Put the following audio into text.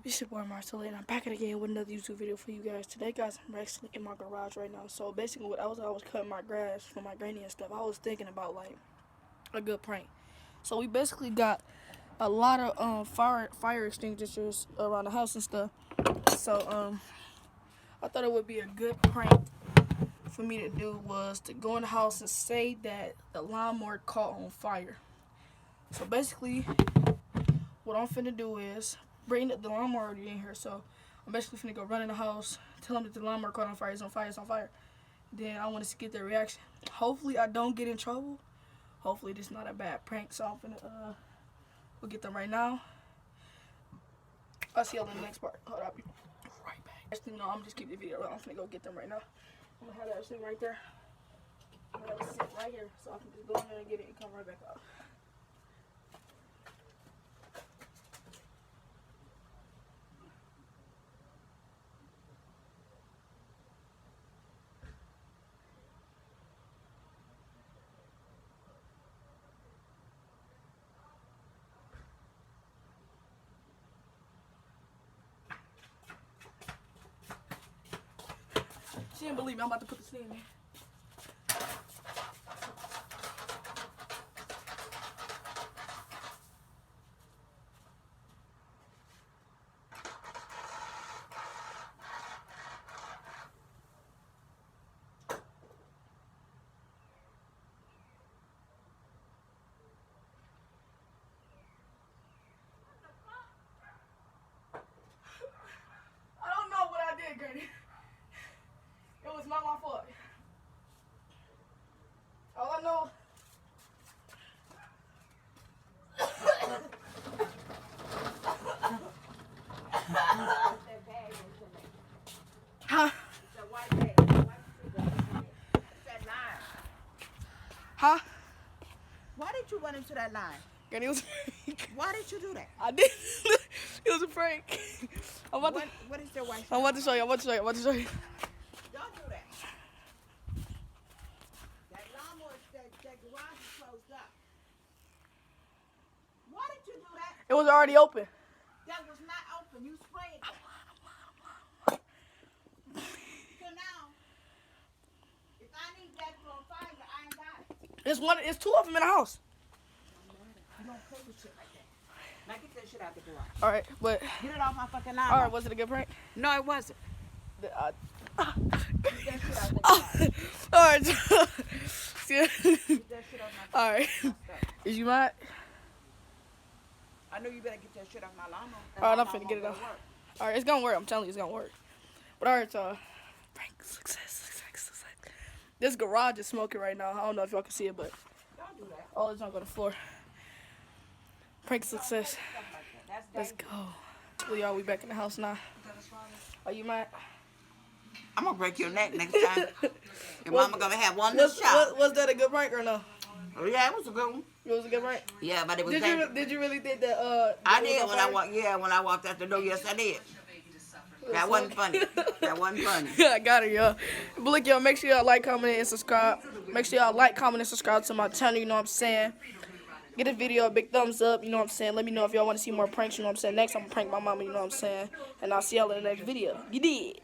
It's your boy Marcelo, and I'm back again with another YouTube video for you guys. Today, guys, I'm actually in my garage right now. So basically, what I was cutting my grass for my granny and stuff. I was thinking about like a good prank. So we basically got a lot of fire extinguishers around the house and stuff. So I thought it would be a good prank for me to do was to go in the house and say that the lawnmower caught on fire. So basically, what I'm finna do is bring the lawnmower already in here. So I'm basically finna go run in the house, tell them that the lawnmower caught on fire. It's on fire. It's on fire. Then I want to get their reaction. Hopefully I don't get in trouble. Hopefully this is not a bad prank. So I'm finna we'll get them right now. I'll see y'all in the next part. Hold up. Right back. Just, you know, I'm just keep the video. I'm finna go get them right now. I'm gonna have that sitting right there. I'm gonna have it sit right here so I can just go in there and get it and come right back out. She didn't believe me. I'm about to put this in there. I don't know what I did, Granny. It was not my fault. All I know. Huh? Huh? Why did you run into that line? Granny, it was a prank. Why did you do that? I did. It was a prank. What is their wife? I'm about to show you. I'm about to show you. Don't do that. That lawnmower, that garage is closed up. Why did you do that? It was already open. That was not open. You sprayed it. So now, if I need that to on fire, I ain't got it. It's two of them in the house. You don't play with shit like that. Now get that shit out the door. All right, but Get it off my fucking lawn. all right, was it a good prank? No, it wasn't. Get Get that shit out the door. All right. Get that shit off my All right. stuff. Is you mad? I know you better get that shit off my lawnmower. All right, I'm finna get it off. All right, it's gonna work. I'm telling you, it's gonna work. But all right, so prank success. This garage is smoking right now. I don't know if y'all can see it, but Don't do that. all it's not on the floor. Prank success. Stuff like that. Let's That's dangerous. go. Well, y'all, we back in the house now. Are you mad? I'm gonna break your neck next time. Your mama gonna have one little shot. Was that a good prank or no? Oh, yeah, it was a good one. It was a good prank. Yeah, but it was Did dangerous. you really think that? I did when I walked. Yeah, when I walked out the door. Yes, I did. That wasn't funny. That wasn't funny. Yeah, I got it, y'all. But look, y'all, make sure y'all like, comment, and subscribe. Make sure y'all like, comment, and subscribe to my channel, you know what I'm saying? Get the video a big thumbs up, you know what I'm saying? Let me know if y'all want to see more pranks, you know what I'm saying? Next, I'm going to prank my mama, you know what I'm saying? And I'll see y'all in the next video. You did.